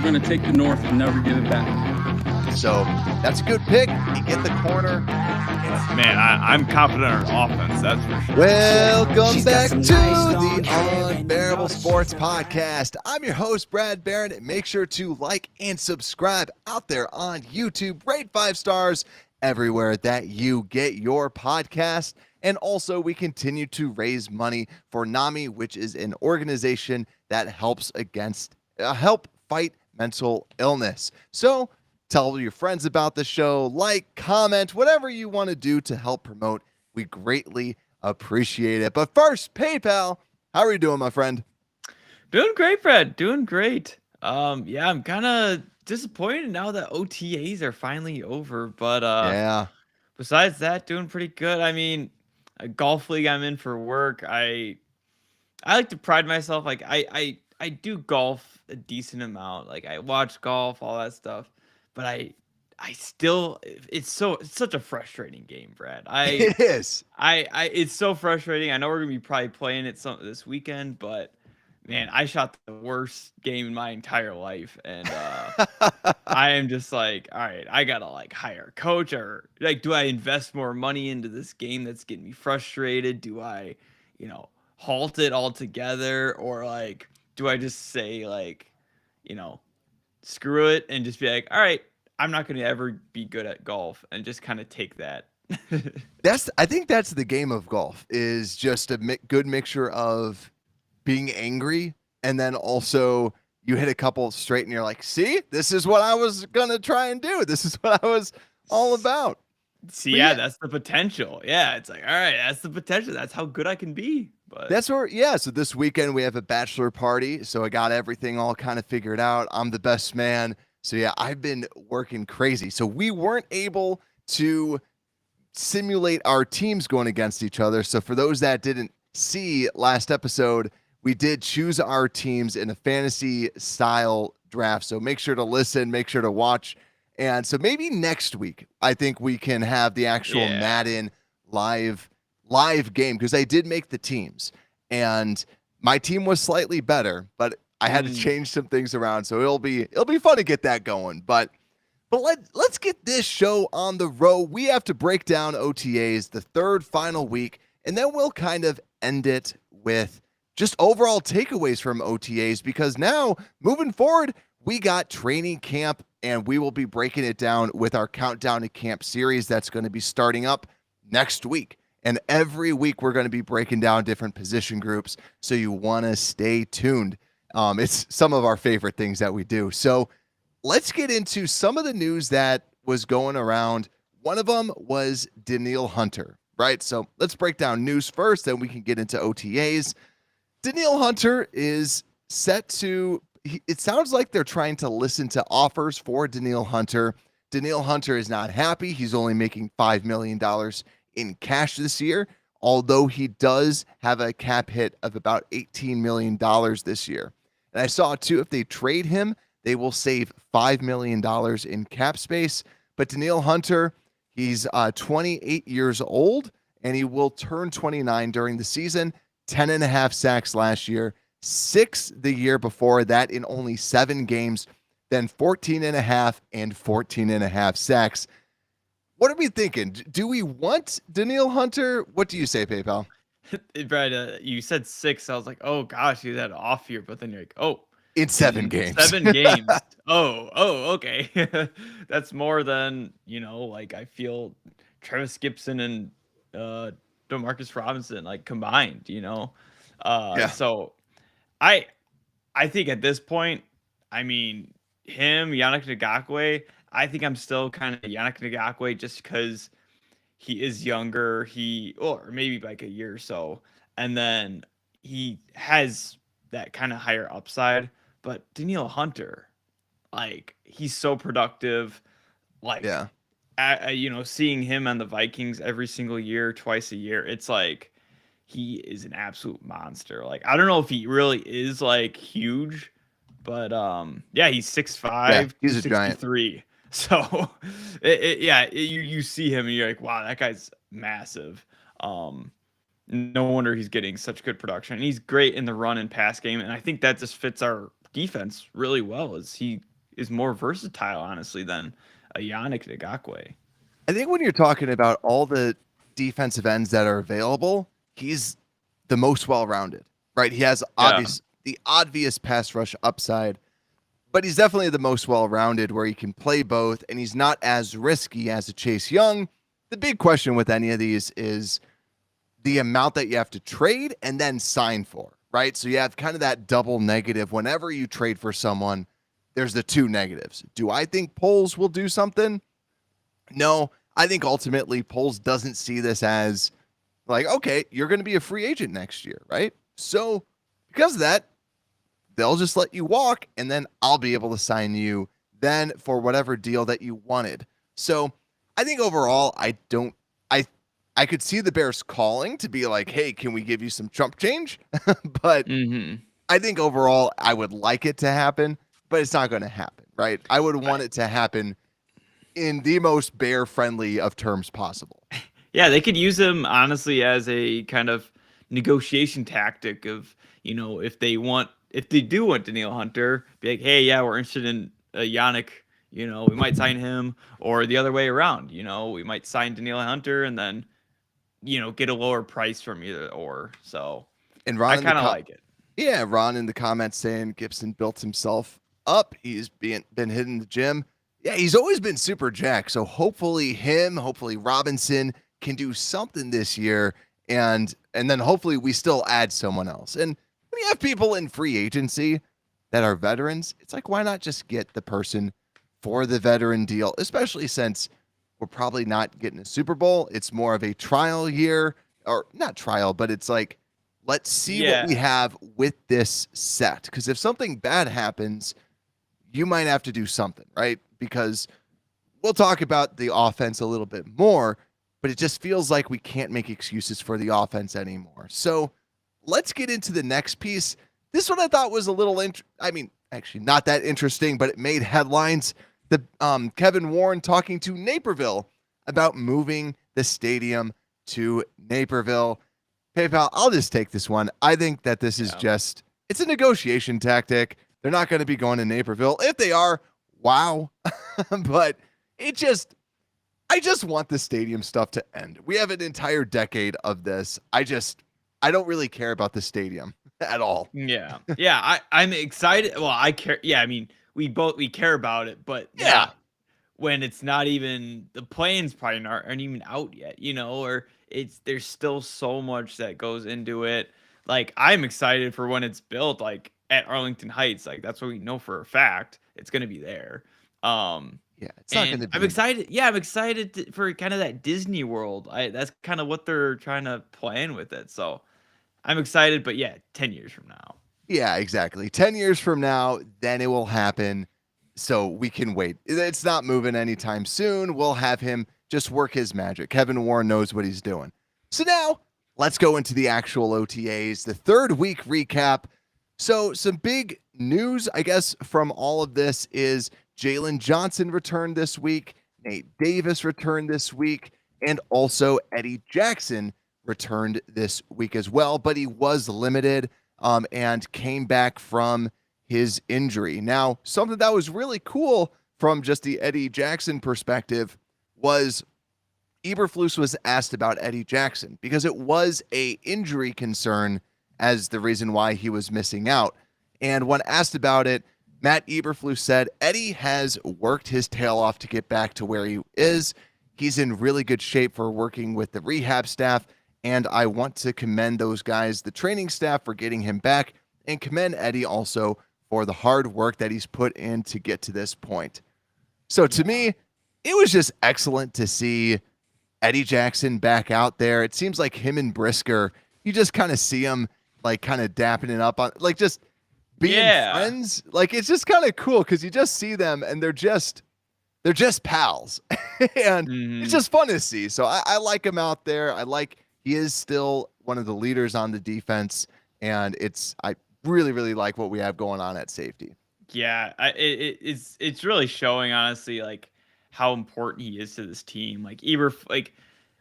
going to take the North and never give it back. So that's a good pick. You get the corner. Man, I'm confident in our offense. That's for sure. Welcome back to the Unbearable Sports Podcast. I'm your host, Brad Barron. Make sure to like and subscribe out there on YouTube. Rate 5 stars everywhere that you get your podcast. And also, we continue to raise money for NAMI, which is an organization that helps help fight mental illness. So tell your friends about the show, like, comment, whatever you want to do to help promote. We greatly appreciate it. But first, PayPal, how are you doing, my friend? Doing great, Fred. Doing great. Yeah, I'm kind of disappointed now that OTAs are finally over. But yeah. Besides that, doing pretty good. I mean, a golf league I'm in for work. I like to pride myself. Like I do golf a decent amount. Like I watch golf, all that stuff. But I still, it's such a frustrating game, Brad. It is. It's so frustrating. I know we're gonna be probably playing it this weekend, but man, I shot the worst game in my entire life, and I am just like, all right, I gotta like hire a coach, or like, do I invest more money into this game that's getting me frustrated? Do I, halt it altogether, or like, do I just say like, screw it and just be like, all right, I'm not going to ever be good at golf, and just kind of take that. I think that's the game of golf, is just a good mixture of being angry and then also you hit a couple straight and you're like, see, this is what I was going to try and do. This is what I was all about. See, yeah, that's the potential. Yeah, it's like, all right, that's the potential. That's how good I can be. But that's where, yeah. So this weekend we have a bachelor party. So I got everything all kind of figured out. I'm the best man. So yeah, I've been working crazy. So we weren't able to simulate our teams going against each other. So for those that didn't see last episode, we did choose our teams in a fantasy style draft. So make sure to listen, make sure to watch. And so maybe next week, I think we can have the actual Madden live game, because I did make the teams and my team was slightly better, but I had to change some things around. So it'll be fun to get that going. But let's get this show on the road. We have to break down OTAs, the third final week, and then we'll kind of end it with just overall takeaways from OTAs, because now moving forward, we got training camp, and we will be breaking it down with our Countdown to Camp series that's going to be starting up next week. And every week we're going to be breaking down different position groups, so you want to stay tuned. It's some of our favorite things that we do. So let's get into some of the news that was going around. One of them was Danielle Hunter, right? So let's break down news first, then we can get into OTAs. Danielle Hunter is set to, it sounds like they're trying to listen to offers for Danielle Hunter. Danielle Hunter is not happy. He's only making $5 million in cash this year, although he does have a cap hit of about $18 million this year. And I saw too, if they trade him, they will save $5 million in cap space. But Danielle Hunter, he's 28 years old, and he will turn 29 during the season. 10.5 sacks last year, 6 the year before that in only 7 games, then 14.5 and 14.5 sacks. What are we thinking? Do we want Danielle Hunter? What do you say, PayPal? Brad, you said 6. I was like, oh gosh, he had an off year, but then you're like, oh, in 7 games. 7 games. Oh, okay. That's more than, like I feel Travis Gibson and DeMarcus Robinson like combined, So I think at this point, I mean, him, Yannick Ngakoue, I think I'm still kind of Yannick Ngakoue just because he is younger, or maybe like a year or so, and then he has that kind of higher upside. But Danielle Hunter, like, he's so productive. Like, seeing him on the Vikings every single year, twice a year, it's like he is an absolute monster. Like, I don't know if he really is like huge, but he's 6'5", he's a giant. So, you see him and you're like, wow, that guy's massive. No wonder he's getting such good production. And he's great in the run and pass game, and I think that just fits our defense really well. Is he is more versatile, honestly, than a Yannick Ngakoue. I think when you're talking about all the defensive ends that are available, he's the most well-rounded, right? He has Yeah. the obvious pass rush upside, but he's definitely the most well-rounded where he can play both, and he's not as risky as a Chase Young. The big question with any of these is the amount that you have to trade and then sign for, right? So you have kind of that double negative. Whenever you trade for someone, there's the two negatives. Do I think Poles will do something? No, I think ultimately Poles doesn't see this as like, okay, you're going to be a free agent next year, right? So because of that, they'll just let you walk and then I'll be able to sign you then for whatever deal that you wanted. So I think overall, I could see the Bears calling to be like, hey, can we give you some chump change? But I think overall, I would like it to happen, but it's not going to happen, right? I would want it to happen in the most bear friendly of terms possible. Yeah, they could use him honestly as a kind of negotiation tactic of, if they do want Danielle Hunter, be like, hey, yeah, we're interested in Yannick, we might sign him, or the other way around, we might sign Danielle Hunter and then, get a lower price from either or. So And Ron I kind of like it. Yeah, Ron in the comments saying Gibson built himself up. He's been hitting the gym. Yeah, he's always been super jacked. So hopefully Robinson can do something this year, and then hopefully we still add someone else. And when you have people in free agency that are veterans, it's like, why not just get the person for the veteran deal, especially since we're probably not getting a Super Bowl. It's more of a trial year, or not trial, but it's like, let's see what we have with this set. Because if something bad happens, you might have to do something, right? Because we'll talk about the offense a little bit more, but it just feels like we can't make excuses for the offense anymore. So let's get into the next piece. This one I thought was a little, actually not that interesting, but it made headlines. The Kevin Warren talking to Naperville about moving the stadium to Naperville. PayPal, I'll just take this one. I think that this is it's a negotiation tactic. They're not going to be going to Naperville. If they are, wow. But I just want the stadium stuff to end. We have an entire decade of this. I don't really care about the stadium at all. Yeah. Yeah. I'm excited. Well, I care. Yeah. I mean, we care about it, but when it's not even, the plans probably aren't even out yet, or there's still so much that goes into it. Like, I'm excited for when it's built, like at Arlington Heights. Like, that's what we know for a fact. It's going to be there. It's not going to be. I'm excited. Yeah, I'm excited for kind of that Disney World. That's kind of what they're trying to plan with it. So I'm excited, but 10 years from now. Yeah, exactly. 10 years from now, then it will happen. So we can wait. It's not moving anytime soon. We'll have him just work his magic. Kevin Warren knows what he's doing. So now let's go into the actual OTAs, the third week recap. So some big news, I guess, from all of this is Jalen Johnson returned this week, Nate Davis returned this week, and also Eddie Jackson returned this week as well, but he was limited and came back from his injury. Now, something that was really cool from just the Eddie Jackson perspective was Eberflus was asked about Eddie Jackson because it was a injury concern as the reason why he was missing out. And when asked about it, Matt Eberflus said, Eddie has worked his tail off to get back to where he is. He's in really good shape for working with the rehab staff. And I want to commend those guys, the training staff, for getting him back, and commend Eddie also for the hard work that he's put in to get to this point. So to me, it was just excellent to see Eddie Jackson back out there. It seems like him and Brisker, you just kind of see him like kind of dapping it up on, like just being friends. Like, it's just kind of cool because you just see them and they're just pals. And it's just fun to see. So I like him out there. He is still one of the leaders on the defense, and I really, really like what we have going on at safety. Yeah, it's really showing, honestly, like how important he is to this team. Like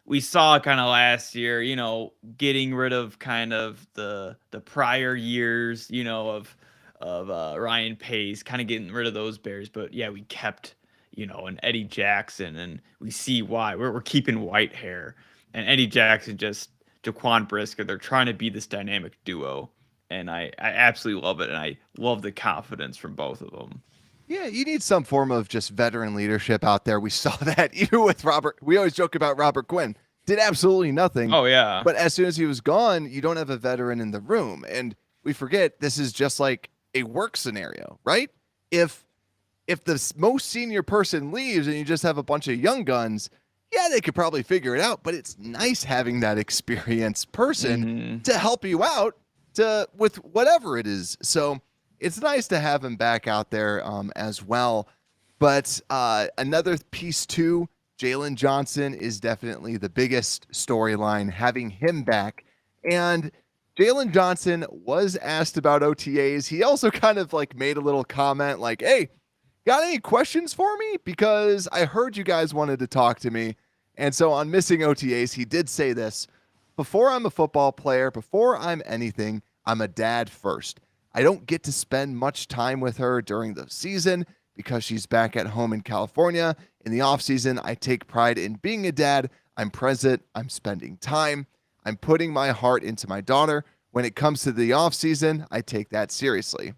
we saw kind of last year, getting rid of kind of the prior years, Ryan Pace, kind of getting rid of those Bears. But yeah, we kept, an Eddie Jackson, and we see why. We're keeping Whitehair and Eddie Jackson, just Jaquan Brisker. They're trying to be this dynamic duo, and I absolutely love it, and I love the confidence from both of them. Yeah, you need some form of just veteran leadership out there. We saw that even with Robert. We always joke about Robert Quinn. Did absolutely nothing. Oh yeah. But as soon as he was gone, you don't have a veteran in the room. And we forget this is just like a work scenario, right? If the most senior person leaves and you just have a bunch of young guns, yeah, they could probably figure it out. But it's nice having that experienced person to help you out with whatever it is. So it's nice to have him back out there as well. But another piece too, Jalen Johnson is definitely the biggest storyline, having him back. And Jalen Johnson was asked about OTAs. He also kind of like made a little comment like, hey, got any questions for me? Because I heard you guys wanted to talk to me. And so on missing OTAs, he did say this: before I'm a football player, before I'm anything, I'm a dad first. I don't get to spend much time with her during the season because she's back at home in California. In the off season, I take pride in being a dad. I'm present. I'm spending time. I'm putting my heart into my daughter. When it comes to the off season, I take that seriously.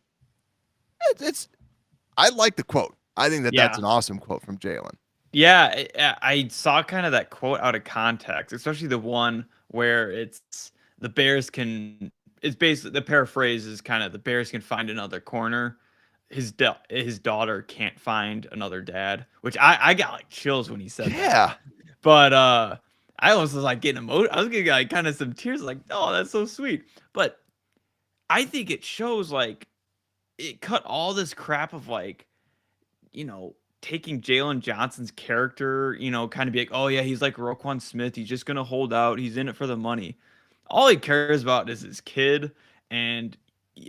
I like the quote. I think that's an awesome quote from Jalen. Yeah, I saw kind of that quote out of context, especially the one where it's the Bears can. It's basically, the paraphrase is kind of, the Bears can find another corner. His daughter can't find another dad, which I got like chills when he said that. Yeah. But I almost was like getting emotional. I was getting like kind of some tears, like, oh, that's so sweet. But I think it shows like it cut all this crap of like, taking Jalen Johnson's character, kind of be like, oh yeah, he's like Roquan Smith. He's just gonna hold out. He's in it for the money. All he cares about is his kid. And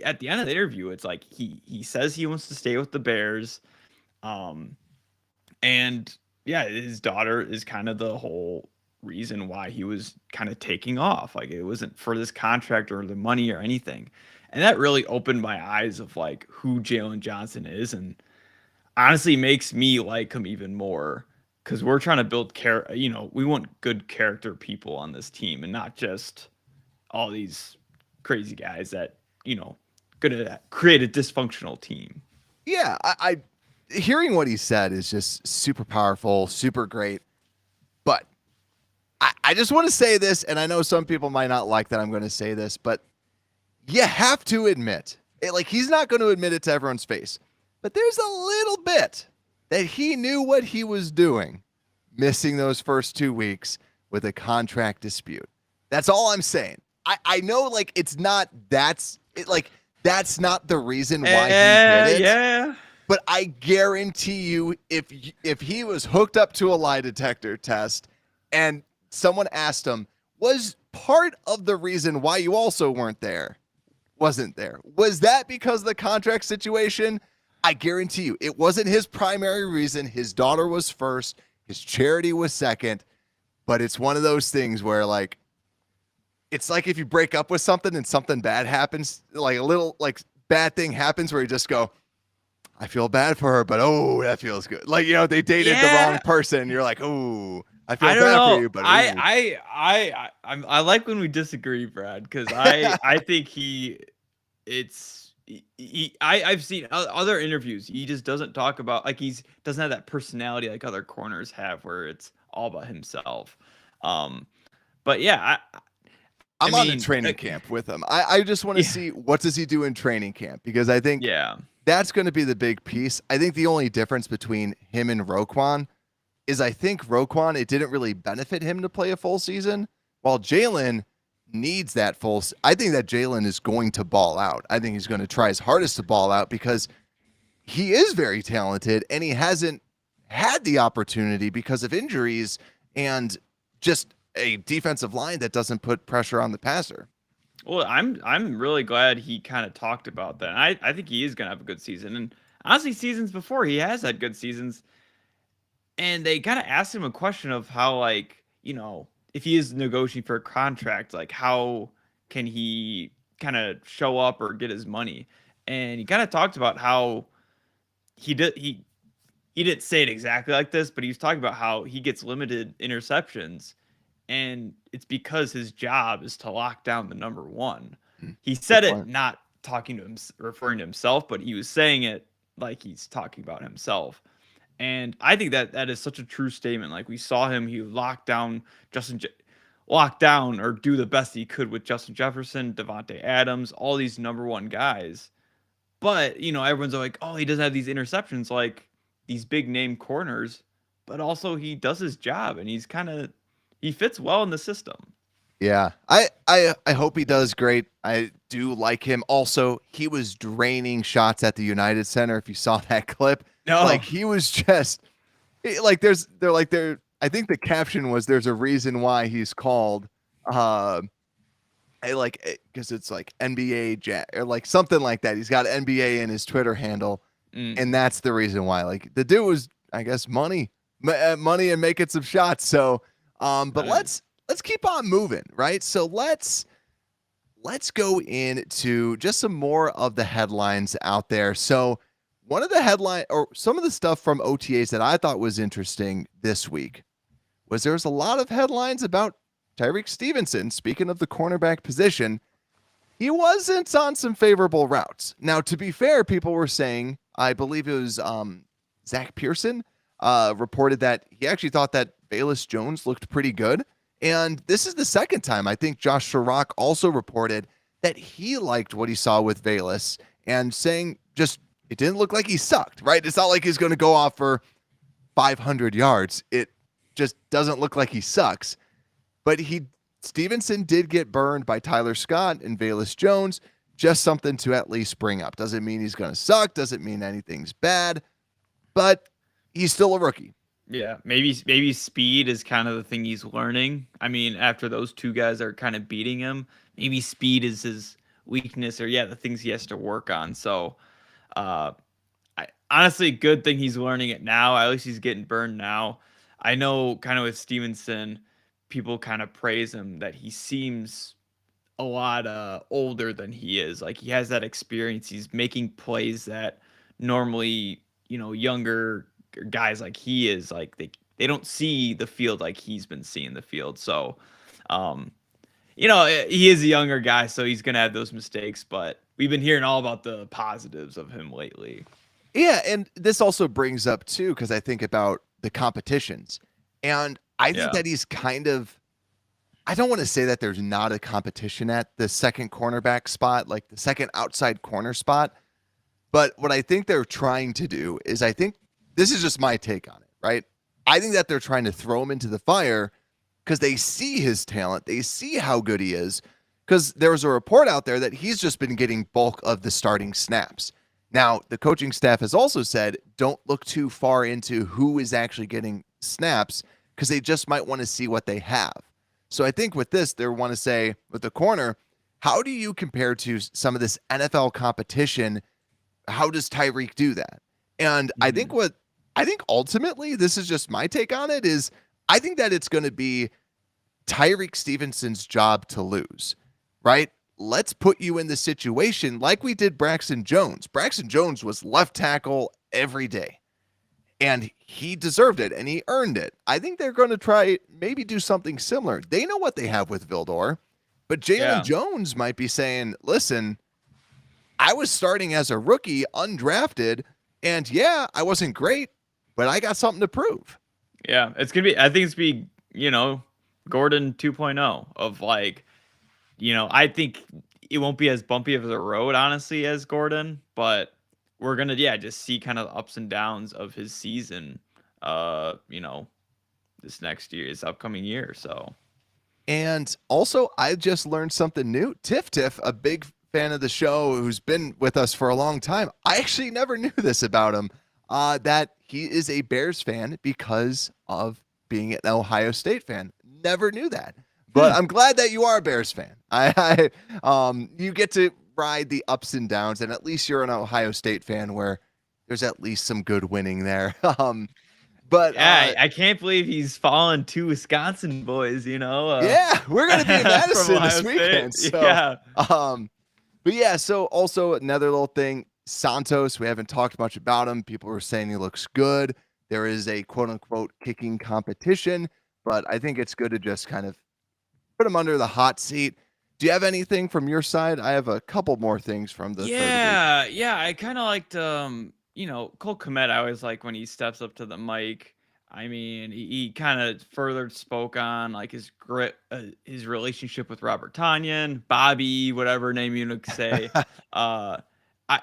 at the end of the interview, it's like he says he wants to stay with the Bears. And yeah, his daughter is kind of the whole reason why he was kind of taking off. Like, it wasn't for this contract or the money or anything. And that really opened my eyes of like who Jalen Johnson is, and honestly makes me like him even more, because we're trying to build we want good character people on this team, and not just all these crazy guys that, gonna create a dysfunctional team. Yeah, I hearing what he said is just super powerful, super great. But I just want to say this, and I know some people might not like that I'm going to say this, but you have to admit, like, he's not going to admit it to everyone's face, but there's a little bit that he knew what he was doing, missing those first 2 weeks with a contract dispute. That's all I'm saying. I know, like, that's not the reason why he did it. Yeah. But I guarantee you, if he was hooked up to a lie detector test and someone asked him, was part of the reason why you also wasn't there, was that because of the contract situation? I guarantee you, it wasn't his primary reason. His daughter was first. His charity was second. But it's one of those things where, like, it's like if you break up with something and something bad happens, like a little like bad thing happens where you just go, I feel bad for her, but oh, that feels good. Like, they dated the wrong person. You're like, oh, I feel bad for you, but I like when we disagree, Brad, because I think I've seen other interviews. He just doesn't talk about, like, doesn't have that personality like other corners have, where it's all about himself. But yeah, I'm on a training camp with him. I just want to see what does he do in training camp, because I think that's going to be the big piece. I think the only difference between him and Roquan is I think Roquan, it didn't really benefit him to play a full season, while Jalen needs that I think that Jalen is going to ball out. I think he's going to try his hardest to ball out because he is very talented and he hasn't had the opportunity because of injuries and just a defensive line that doesn't put pressure on the passer. Well, I'm really glad he kind of talked about that. I think he is going to have a good season. And honestly, seasons before, he has had good seasons. And they kind of asked him a question of how, like, if he is negotiating for a contract, like, how can he kind of show up or get his money? and he kind of talked about how he didn't say it exactly like this, but he was talking about how he gets limited interceptions, and it's because his job is to lock down the number one. He said it not talking to him, referring to himself, but he was saying it like he's talking about himself. And I think that is such a true statement. Like we saw him, he locked down or do the best he could with Justin Jefferson, Devontae Adams, all these number one guys. But, everyone's like, oh, he doesn't have these interceptions like these big name corners, but also he does his job and he fits well in the system. Yeah, I hope he does great. I do like him. Also, he was draining shots at the United Center. If you saw that clip, like he was just like I think the caption was there's a reason why he's called because it's like NBA Jack or like something like that. He's got NBA in his Twitter handle, and that's the reason why. Like the dude was, I guess, money and making some shots. So, but let's keep on moving, right? So let's go into just some more of the headlines out there. So one of the headline or some of the stuff from OTAs that I thought was interesting this week was there's a lot of headlines about Tyrique Stevenson. Speaking of the cornerback position, he wasn't on some favorable routes. Now, to be fair, people were saying, I believe it was Zach Pearson reported that he actually thought that Velus Jones looked pretty good. And this is the second time I think Josh Chirac also reported that he liked what he saw with Velus and saying just it didn't look like he sucked, right? It's not like he's going to go off for 500 yards. It just doesn't look like he sucks. But Stevenson did get burned by Tyler Scott and Velus Jones. Just something to at least bring up. Doesn't mean he's going to suck. Doesn't mean anything's bad. But he's still a rookie. Yeah, maybe speed is kind of the thing he's learning. I mean, after those two guys are kind of beating him, maybe speed is his weakness or the things he has to work on. So, honestly, good thing he's learning it now. At least he's getting burned now. I know kind of with Stevenson, people kind of praise him that he seems a lot older than he is. Like he has that experience. He's making plays that normally, younger guys like he is like they don't see the field like he's been seeing the field. So he is a younger guy, so he's gonna have those mistakes, but we've been hearing all about the positives of him lately. Yeah, and this also brings up too, because I think about the competitions, and I think that he's kind of, I don't want to say that there's not a competition at the second cornerback spot, like the second outside corner spot, but what I think they're trying to do is, I think this is just my take on it, right? I think that they're trying to throw him into the fire because they see his talent. They see how good he is, because there was a report out there that he's just been getting bulk of the starting snaps. Now, the coaching staff has also said, don't look too far into who is actually getting snaps because they just might want to see what they have. So I think with this, they want to say with the corner, how do you compare to some of this NFL competition? How does Tyrique do that? And I think ultimately, this is just my take on it, is I think that it's going to be Tyrique Stevenson's job to lose, right? Let's put you in the situation like we did Braxton Jones. Braxton Jones was left tackle every day, and he deserved it, and he earned it. I think they're going to try maybe do something similar. They know what they have with Vildor, but Jalen Jones might be saying, listen, I was starting as a rookie, undrafted, and I wasn't great, but I got something to prove. Yeah, I think it's be, Gordon 2.0 of like, I think it won't be as bumpy of a road, honestly, as Gordon, but we're going to, just see kind of the ups and downs of his season, this upcoming year. So, and also I just learned something new. Tiff, a big fan of the show who's been with us for a long time. I actually never knew this about him, that he is a Bears fan because of being an Ohio State fan. Never knew that, but I'm glad that you are a Bears fan. You get to ride the ups and downs, and at least you're an Ohio State fan where there's at least some good winning there. But I can't believe he's fallen to Wisconsin boys, we're going to be in Madison this weekend. So, But yeah, so also another little thing, Santos, we haven't talked much about him. People are saying he looks good. There is a quote unquote kicking competition, but I think it's good to just kind of put him under the hot seat. Do you have anything from your side? I have a couple more things from the third week. Yeah, I kind of liked Cole Kmet. I always like when he steps up to the mic. I mean, he kind of further spoke on like his grit, his relationship with Robert Tanyan, Bobby, whatever name you would say. uh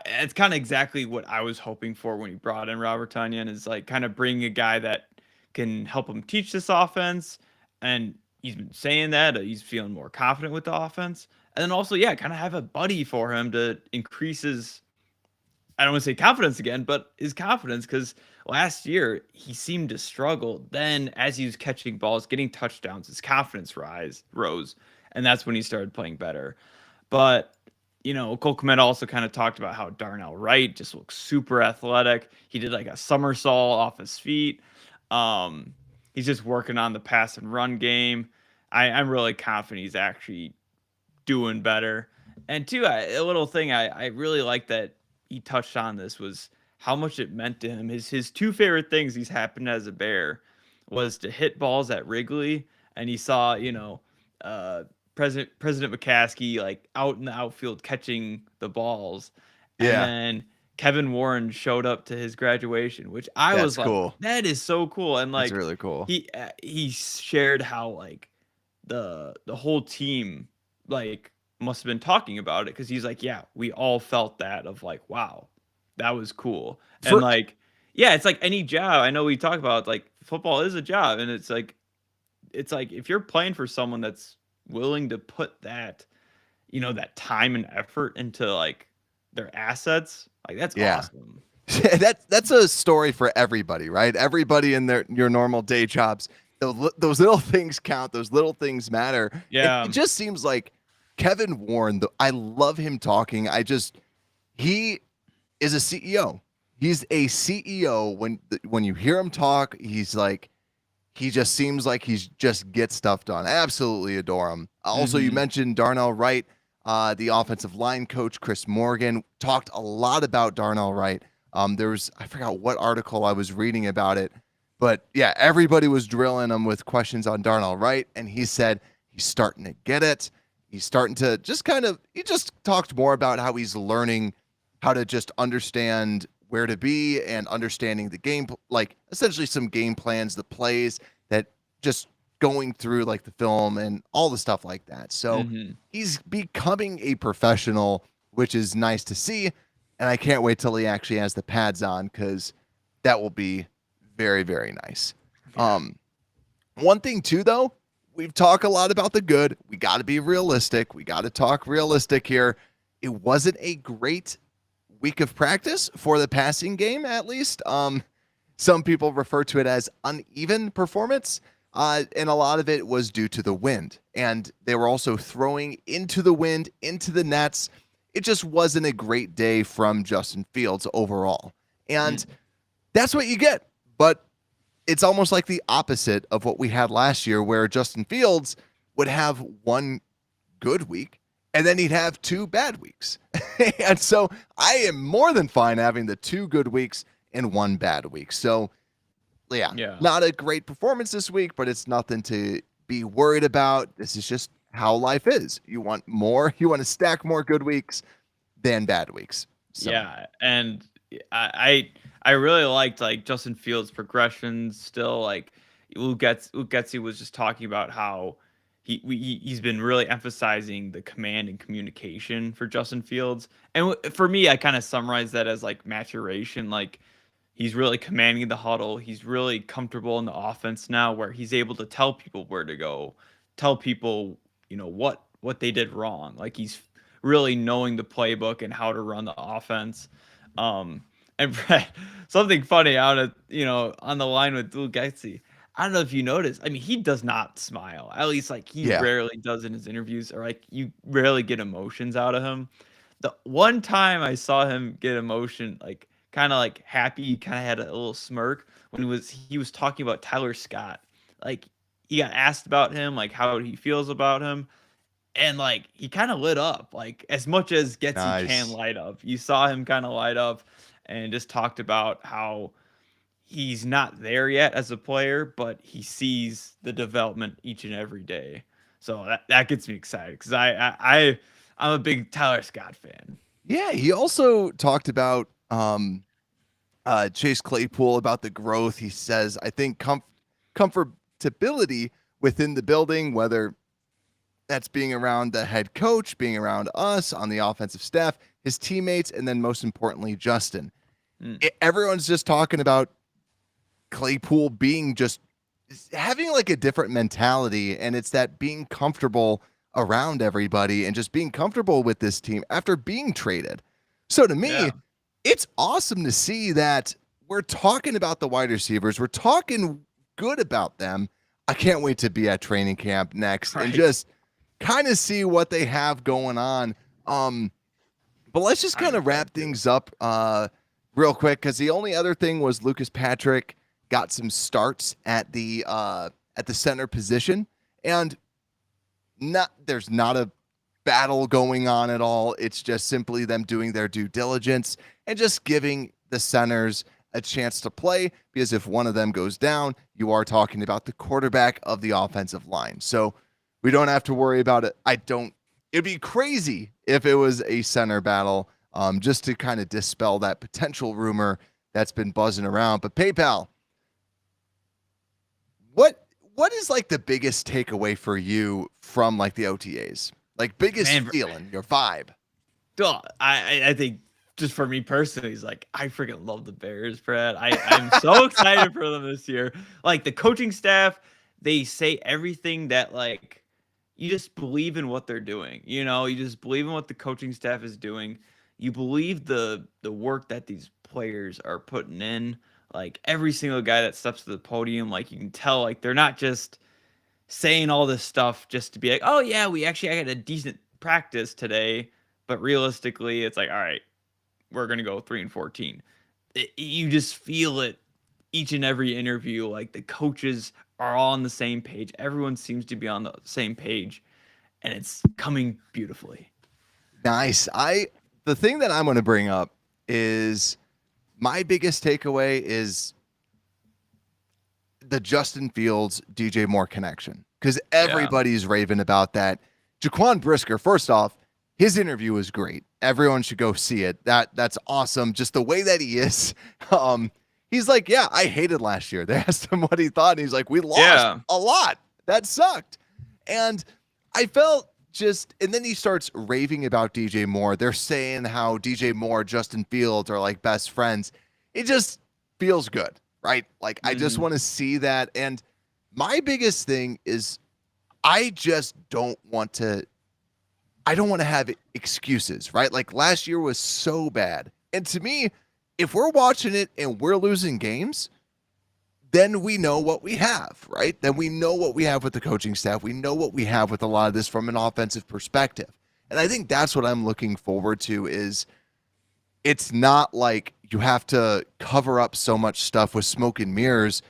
it's kind of exactly what I was hoping for when he brought in Robert Tanyan, is like kind of bring a guy that can help him teach this offense. And he's been saying that he's feeling more confident with the offense. And then also, yeah, kind of have a buddy for him to increase his, I don't want to say confidence again, but his confidence, because last year he seemed to struggle. Then as he was catching balls, getting touchdowns, his confidence rose. And that's when he started playing better. But, Cole Kmet also kind of talked about how Darnell Wright just looks super athletic. He did like a somersault off his feet. He's just working on the pass and run game. I'm really confident he's actually doing better. And two, a little thing I really like that he touched on this was how much it meant to him. His two favorite things he's happened as a Bear was to hit balls at Wrigley, and he saw President McCaskey like out in the outfield catching the balls, and Yeah, then Kevin Warren showed up to his graduation, which I that's was like, cool. that is so cool. And That's like really cool. he shared how like the whole team like must have been talking about it, because he's like, yeah, we all felt that of like, wow, that was cool. And For like, yeah, it's like any job. I know we talk about like football is a job, and it's like if you're playing for someone that's willing to put that, that time and effort into like their assets, like that's yeah. awesome. That's a story for everybody, right? Everybody in your normal day jobs. Those little things count. Those little things matter. And Yeah. it just seems like Kevin Warren. I love him talking. He is a CEO. He's a CEO. When you hear him talk, he just seems like he's just gets stuff done. I absolutely adore him. Also, you Hmm. mentioned Darnell Wright, the offensive line coach, Chris Morgan, talked a lot about Darnell Wright. I forgot what article I was reading about it, but yeah, everybody was drilling him with questions on Darnell Wright, and he said he's starting to get it. He's starting to he just talked more about how he's learning how to just understand where to be and understanding the game, like essentially some game plans, the plays that just going through like the film and all the stuff like that. So Hmm. he's becoming a professional, which is nice to see. And I can't wait till he actually has the pads on, because that will be very, very nice. Yeah. One thing too, though, we've talked a lot about the good. We got to be realistic. We got to talk realistic here. It wasn't a great week of practice for the passing game, at least. Some people refer to it as uneven performance, and a lot of it was due to the wind. And they were also throwing into the wind, into the nets. It just wasn't a great day from Justin Fields overall. And that's what you get. But it's almost like the opposite of what we had last year, where Justin Fields would have one good week and then he'd have two bad weeks. And so I am more than fine having the two good weeks and one bad week. So yeah, Yeah. not a great performance this week, but it's nothing to be worried about. This is just how life is. You want more, you want to stack more good weeks than bad weeks. So Yeah, and I really liked like Justin Fields' progressions. Still, like Lugetzi was just talking about how he's been really emphasizing the command and communication for Justin Fields. And for me, I kind of summarize that as like maturation. Like he's really commanding the huddle. He's really comfortable in the offense now, where he's able to tell people where to go, tell people, what they did wrong. Like he's really knowing the playbook and how to run the offense. And Brett, something funny out of, on the line with Lugetzi. I don't know if you noticed. I mean, he does not smile. At least like he yeah, rarely does in his interviews, or like you rarely get emotions out of him. The one time I saw him get emotion, like kind of like happy, he kind of had a little smirk when he was talking about Tyler Scott. Like he got asked about him, like how he feels about him, And like he kind of lit up, like as much as Getsy can Nice. light up. You saw him kind of light up, and just talked about how he's not there yet as a player, but he sees the development each and every day. So that gets me excited because I'm a big Tyler Scott fan. Yeah, he also talked about Chase Claypool, about the growth. He says, I think comfortability within the building, whether that's being around the head coach, being around us on the offensive staff, his teammates, and then most importantly, Justin. Everyone's just talking about Claypool being just having like a different mentality, and it's that being comfortable around everybody and just being comfortable with this team after being traded. So to me, Yeah. it's awesome to see that we're talking about the wide receivers. We're talking good about them. I can't wait to be at training camp next and Right. just kind of see what they have going on. But let's just kind of wrap things up real quick, because the only other thing was Lucas Patrick got some starts at the center position, and there's not a battle going on at all. It's just simply them doing their due diligence and just giving the centers a chance to play, because if one of them goes down, you are talking about the quarterback of the offensive line. So we don't have to worry about it. It'd be crazy if it was a center battle, just to kind of dispel that potential rumor that's been buzzing around. But PayPal, what is like the biggest takeaway for you from like the OTAs? Like biggest feeling, your vibe? I think just for me personally, is like I freaking love the Bears, Brad. I'm so excited for them this year. Like the coaching staff, they say everything that like you just believe in what they're doing. You know, you just believe in what the coaching staff is doing. You believe the work that these players are putting in. Like every single guy that steps to the podium, like you can tell, like they're not just saying all this stuff just to be like, oh yeah, we actually had a decent practice today. But realistically, it's like, all right, we're gonna go 3-14. You just feel it each and every interview. Like the coaches are all on the same page. Everyone seems to be on the same page, and it's coming beautifully. Nice. The thing that I'm going to bring up is my biggest takeaway is the Justin Fields DJ Moore connection, because everybody's raving about that. Jaquan Brisker, first off, his interview was great. Everyone should go see it. That's awesome. Just the way that he is. He's like, yeah, I hated last year. They asked him what he thought, and he's like, we lost a lot. That sucked. And I felt and then he starts raving about DJ Moore. They're saying how DJ Moore, Justin Fields are like best friends. It just feels good, right? Like I just want to see that. And my biggest thing is I don't want to have excuses, right? Like last year was so bad. And to me, if we're watching it and we're losing games, then we know what we have, right? Then we know what we have with the coaching staff. We know what we have with a lot of this from an offensive perspective. And I think that's what I'm looking forward to. Is it's not like you have to cover up so much stuff with smoke and mirrors.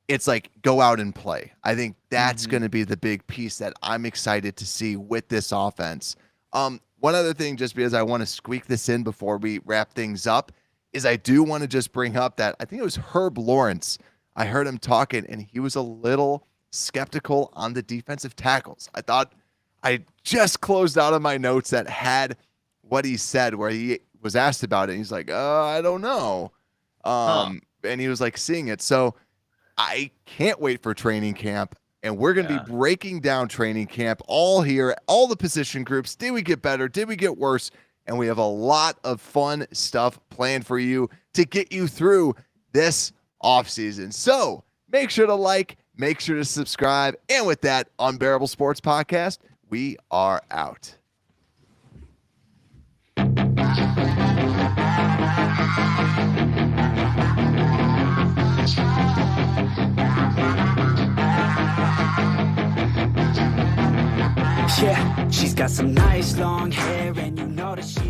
It's like, go out and play. I think that's going to be the big piece that I'm excited to see with this offense. One other thing, just because I want to squeak this in before we wrap things up, is I do want to just bring up that I think it was Herb Lawrence. I heard him talking, and he was a little skeptical on the defensive tackles. I thought I just closed out of my notes that had what he said, where he was asked about it. And he's like, I don't know. And he was like seeing it. So I can't wait for training camp. And we're going to be breaking down training camp all here, all the position groups. Did we get better? Did we get worse? And we have a lot of fun stuff planned for you to get you through this offseason. So make sure to like, make sure to subscribe. And with that, Unbearable Sports Podcast, we are out. Yeah, she's got some nice long hair, and you know that she's